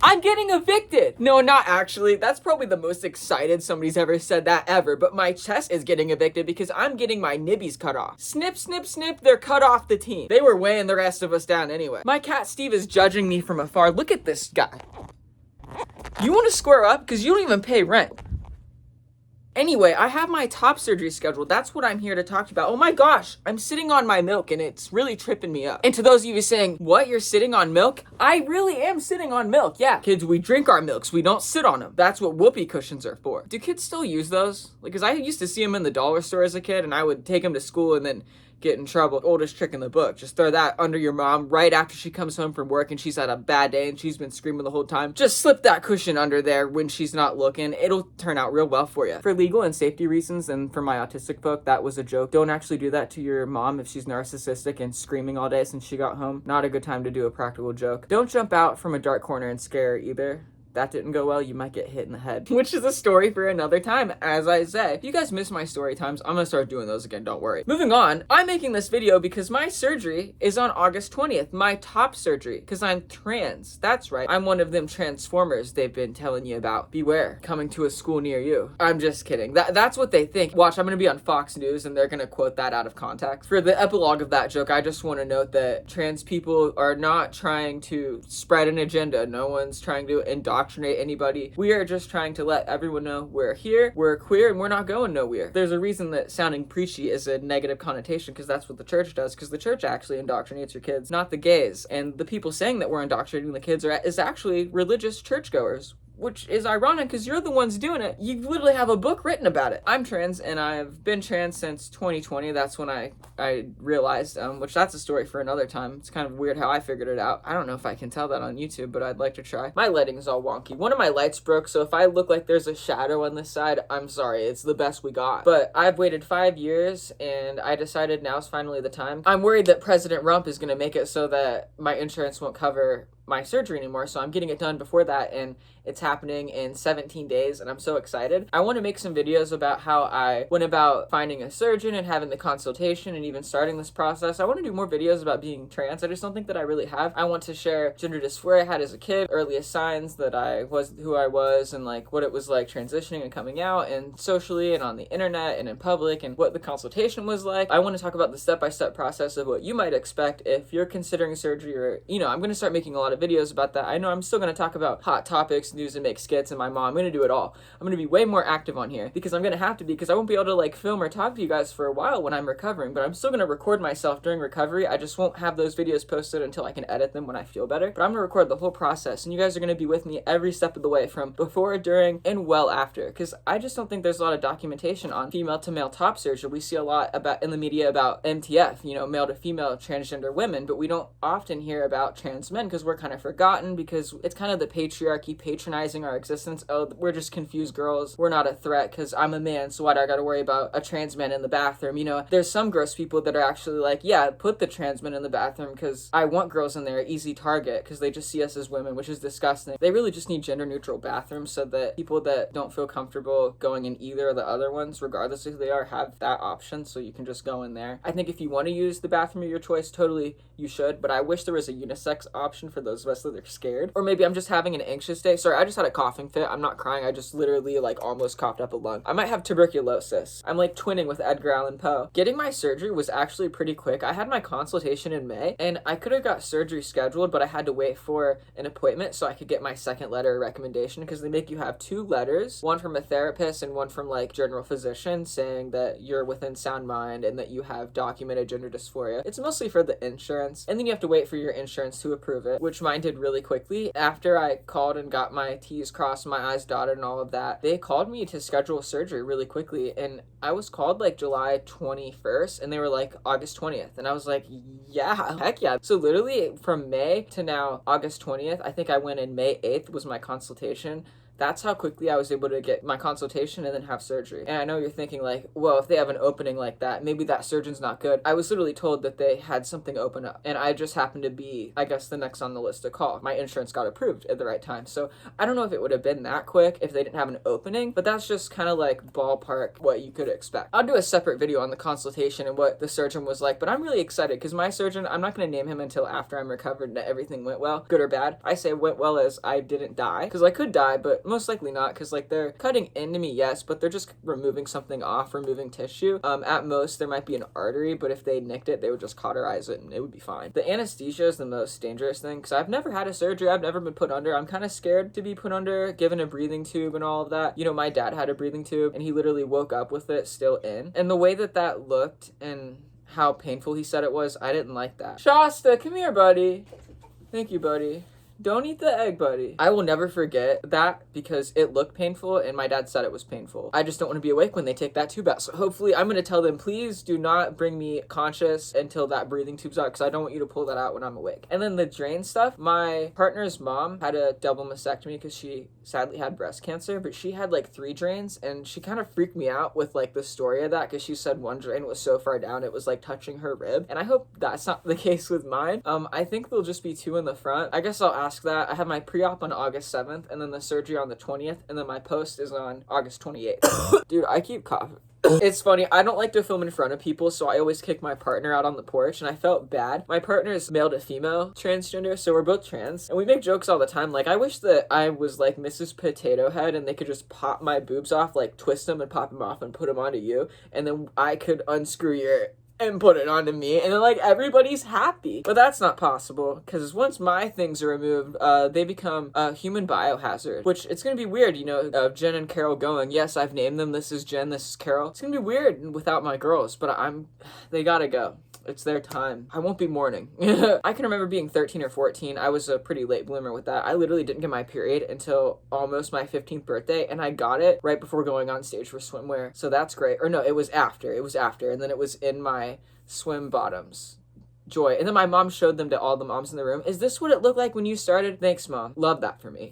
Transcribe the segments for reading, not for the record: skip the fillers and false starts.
I'm getting evicted. No, not actually. That's probably the most excited somebody's ever said that ever, but my chest is getting evicted because I'm getting my nibbies cut off. Snip, snip, snip, they're cut off the team. They were weighing the rest of us down anyway. My cat Steve is judging me from afar. Look at this guy. You want to square up? Because you don't even pay rent. Anyway, I have my top surgery scheduled. That's what I'm here to talk about. Oh my gosh, I'm sitting on my milk and it's really tripping me up. And to those of you saying, what, you're sitting on milk? I really am sitting on milk. Yeah, kids, we drink our milks. We don't sit on them. That's what whoopee cushions are for. Do kids still use those? Like, cause I used to see them in the dollar store as a kid and I would take them to school and then get in trouble. Oldest trick in the book. Just throw that under your mom right after she comes home from work and she's had a bad day and she's been screaming the whole time. Just slip that cushion under there when she's not looking. It'll turn out real well for you. For legal and safety reasons and for my autistic book, that was a joke. Don't actually do that to your mom if she's narcissistic and screaming all day since she got home. Not a good time to do a practical joke. Don't jump out from a dark corner and scare her either. That didn't go well, you might get hit in the head. Which is a story for another time, as I say. If you guys miss my story times, I'm gonna start doing those again, don't worry. Moving on, I'm making this video because my surgery is on August 20th, my top surgery, because I'm trans. That's right, I'm one of them transformers they've been telling you about. Beware, coming to a school near you. I'm just kidding. That's what they think. Watch, I'm gonna be on Fox News and they're gonna quote that out of context. For the epilogue of that joke, I just wanna note that trans people are not trying to spread an agenda. No one's trying to indoctrinate anybody. We are just trying to let everyone know we're here, we're queer, and we're not going nowhere. There's a reason that sounding preachy is a negative connotation, because that's what the church does, because the church actually indoctrinates your kids, not the gays. And the people saying that we're indoctrinating the kids is actually religious churchgoers, which is ironic because you're the ones doing it. You literally have a book written about it. I'm trans and I've been trans since 2020. That's when I realized, which that's a story for another time. It's kind of weird how I figured it out. I don't know if I can tell that on YouTube, but I'd like to try. My lighting is all wonky. One of my lights broke, so if I look like there's a shadow on this side, I'm sorry. It's the best we got. But I've waited 5 years and I decided now's finally the time. I'm worried that President Rump is gonna make it so that my insurance won't cover my surgery anymore, so I'm getting it done before that, and it's happening in 17 days, and I'm so excited. I want to make some videos about how I went about finding a surgeon and having the consultation and even starting this process. I want to do more videos about being trans. I just don't think that I really have. I want to share gender dysphoria I had as a kid, earliest signs that I was who I was, and like what it was like transitioning and coming out, and socially and on the internet and in public, and what the consultation was like. I want to talk about the step-by-step process of what you might expect if you're considering surgery, or, you know, I'm going to start making a lot of videos about that. I know I'm still going to talk about hot topics, news, and make skits, and my mom. I'm going to do it all. I'm going to be way more active on here because I'm going to have to be, because I won't be able to like film or talk to you guys for a while when I'm recovering, but I'm still going to record myself during recovery. I just won't have those videos posted until I can edit them when I feel better, but I'm going to record the whole process, and you guys are going to be with me every step of the way, from before, during, and well after, because I just don't think there's a lot of documentation on female to male top surgery. We see a lot about in the media about MTF, you know, male to female transgender women, but we don't often hear about trans men because we're kind of forgotten, because it's kind of the patriarchy patronizing our existence. Oh, we're just confused girls. We're not a threat because I'm a man, so why do I gotta worry about a trans man in the bathroom? You know, there's some gross people that are actually like, yeah, put the trans men in the bathroom because I want girls in there, easy target, because they just see us as women, which is disgusting. They really just need gender neutral bathrooms so that people that don't feel comfortable going in either of the other ones, regardless of who they are, have that option, so you can just go in there. I think if you want to use the bathroom of your choice, totally you should, but I wish there was a unisex option for those of us that are scared. Or maybe I'm just having an anxious day. Sorry, I just had a coughing fit. I'm not crying. I just literally like almost coughed up a lung. I might have tuberculosis. I'm like twinning with Edgar Allan Poe. Getting my surgery was actually pretty quick. I had my consultation in May and I could have got surgery scheduled, but I had to wait for an appointment so I could get my second letter of recommendation, because they make you have 2 letters, one from a therapist and one from like general physician, saying that you're within sound mind and that you have documented gender dysphoria. It's mostly for the insurance, and then you have to wait for your insurance to approve it, which mine did really quickly. After I called and got my T's crossed, my I's dotted, and all of that, they called me to schedule surgery really quickly, and I was called like July 21st, and they were like August 20th, and I was like, yeah, heck yeah. So literally from May to now August 20th, I think I went in May 8th was my consultation. That's how quickly I was able to get my consultation and then have surgery. And I know you're thinking like, well, if they have an opening like that, maybe that surgeon's not good. I was literally told that they had something open up, and I just happened to be, I guess, the next on the list to call. My insurance got approved at the right time. So I don't know if it would have been that quick if they didn't have an opening, but that's just kind of like ballpark what you could expect. I'll do a separate video on the consultation and what the surgeon was like, but I'm really excited because my surgeon, I'm not going to name him until after I'm recovered and everything went well, good or bad. I say went well as I didn't die, because I could die, but most likely not, because like they're cutting into me, yes, but they're just removing something off, removing tissue. At most there might be an artery, but if they nicked it, they would just cauterize it and it would be fine. The anesthesia is the most dangerous thing, because I've never had a surgery. I've never been put under. I'm kind of scared to be put under, given a breathing tube and all of that. You know, my dad had a breathing tube and he literally woke up with it still in, and the way that that looked and how painful he said it was, I didn't like that. Shasta, come here, buddy. Thank you, buddy. Don't eat the egg, buddy. I will never forget that because it looked painful and my dad said it was painful. I just don't want to be awake when they take that tube out. So hopefully I'm going to tell them, please do not bring me conscious until that breathing tube's out, because I don't want you to pull that out when I'm awake. And then the drain stuff, my partner's mom had a double mastectomy because she sadly had breast cancer, but she had like 3 drains, and she kind of freaked me out with like the story of that, because she said one drain was so far down it was like touching her rib, and I hope that's not the case with mine. I think there'll just be 2 in the front. I guess I'll ask that. I have my pre-op on August 7th, and then the surgery on the 20th, and then my post is on August 28th. Dude, I keep coughing. It's funny, I don't like to film in front of people, so I always kick my partner out on the porch, and I felt bad. My partner is male to female transgender, so we're both trans, and we make jokes all the time. Like, I wish that I was like Mrs. Potato Head and they could just pop my boobs off, like twist them and pop them off and put them onto you, and then I could unscrew your and put it onto me, and then like everybody's happy. But that's not possible, because once my things are removed, they become a human biohazard, which it's gonna be weird, you know, Jen and Carol going, yes, I've named them, this is Jen, this is Carol. It's gonna be weird without my girls, but they gotta go. It's their time. I won't be mourning. I can remember being 13 or 14. I was a pretty late bloomer with that. I literally didn't get my period until almost my 15th birthday, and I got it right before going on stage for swimwear. So that's great. Or no, it was after. And then it was in my swim bottoms. Joy. And then my mom showed them to all the moms in the room. Is this what it looked like when you started? Thanks, Mom. Love that for me.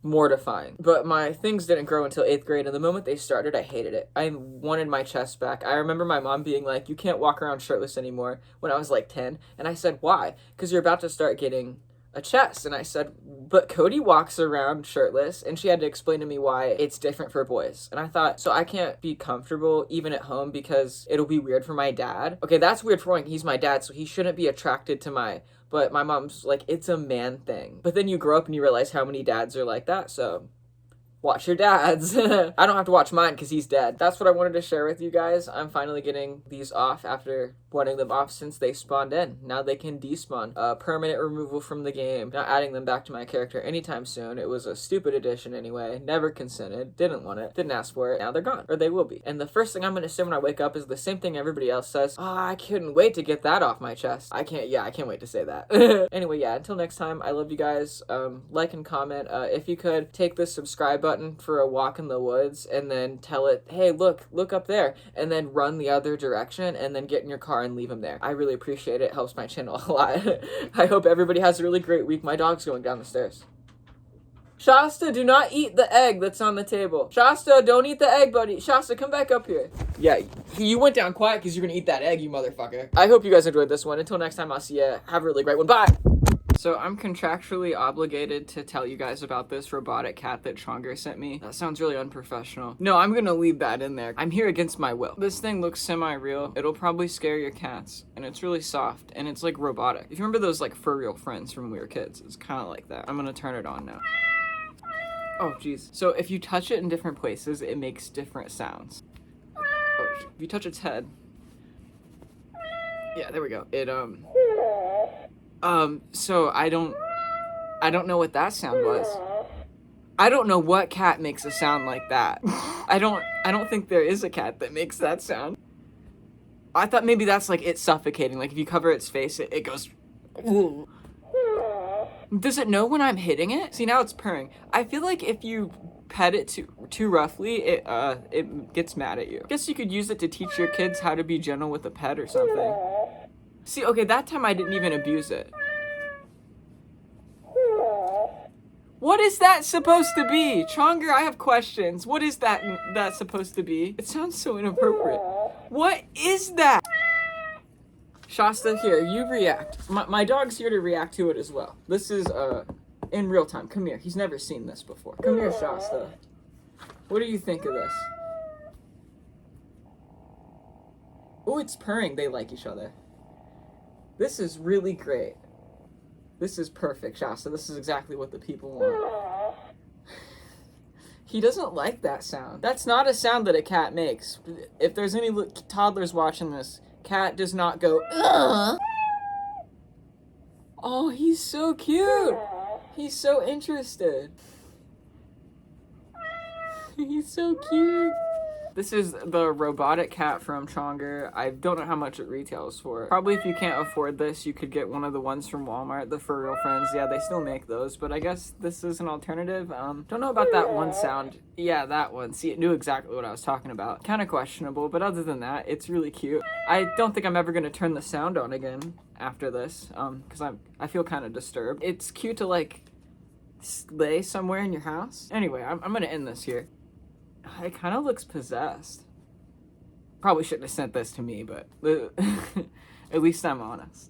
Mortifying. But my things didn't grow until 8th grade, and the moment they started, I hated it. I wanted my chest back. I remember my mom being like, you can't walk around shirtless anymore, when I was like 10. And I said, why? Because you're about to start getting a chest. And I said, but Cody walks around shirtless, and she had to explain to me why it's different for boys. And I thought, so I can't be comfortable even at home because it'll be weird for my dad? Okay, that's weird for him. He's my dad, so he shouldn't be attracted to my... But my mom's like, it's a man thing. But then you grow up and you realize how many dads are like that, so watch your dads. I don't have to watch mine because he's dead. That's what I wanted to share with you guys. I'm finally getting these off after wanting them off since they spawned in. Now they can despawn. Permanent removal from the game. Not adding them back to my character anytime soon. It was a stupid addition anyway. Never consented. Didn't want it. Didn't ask for it. Now they're gone. Or they will be. And the first thing I'm going to say when I wake up is the same thing everybody else says. Oh, I couldn't wait to get that off my chest. I can't wait to say that. Anyway, yeah, until next time, I love you guys. Like and comment. If you could take the subscribe button for a walk in the woods and then tell it, hey, look up there, and then run the other direction and then get in your car and leave him there. I really appreciate it. It helps my channel a lot. I hope everybody has a really great week. My dog's going down the stairs. Shasta, do not eat the egg that's on the table. Shasta, don't eat the egg, buddy. Shasta, come back up here. Yeah, you went down quiet because you're gonna eat that egg, you motherfucker. I hope you guys enjoyed this one. Until next time, I'll see ya. Have a really great one. Bye! So I'm contractually obligated to tell you guys about this robotic cat that Tronger sent me. That sounds really unprofessional. No, I'm gonna leave that in there. I'm here against my will. This thing looks semi-real. It'll probably scare your cats. And it's really soft. And it's like robotic. If you remember those like fur real friends from when we were kids, it's kind of like that. I'm gonna turn it on now. Oh, jeez. So if you touch it in different places, it makes different sounds. Oh, if you touch its head. Yeah, there we go. So I don't know what that sound was. I don't know what cat makes a sound like that. I don't think there is a cat that makes that sound. I thought maybe that's like it suffocating. Like if you cover its face, it goes. Ooh. Does it know when I'm hitting it? See, now it's purring. I feel like if you pet it too roughly, it gets mad at you. I guess you could use it to teach your kids how to be gentle with a pet or something. See, okay, that time I didn't even abuse it. What is that supposed to be? Chonger, I have questions. What is that supposed to be? It sounds so inappropriate. What is that? Shasta, here, you react. My dog's here to react to it as well. This is, in real time. Come here. He's never seen this before. Come here, Shasta. What do you think of this? Oh, it's purring. They like each other. This is really great. This is perfect, Shasta. This is exactly what the people want. He doesn't like that sound. That's not a sound that a cat makes. If there's any toddlers watching this, cat does not go, ugh. Oh, he's so cute. He's so interested. He's so cute. This is the robotic cat from Chonger. I don't know how much it retails for. Probably if you can't afford this, you could get one of the ones from Walmart, the For Real Friends. Yeah, they still make those, but I guess this is an alternative. Don't know about that one sound. Yeah, that one. See, it knew exactly what I was talking about. Kind of questionable, but other than that, it's really cute. I don't think I'm ever going to turn the sound on again after this, because I feel kind of disturbed. It's cute to, like, lay somewhere in your house. Anyway, I'm going to end this here. It kind of looks possessed. Probably shouldn't have sent this to me, but at least I'm honest.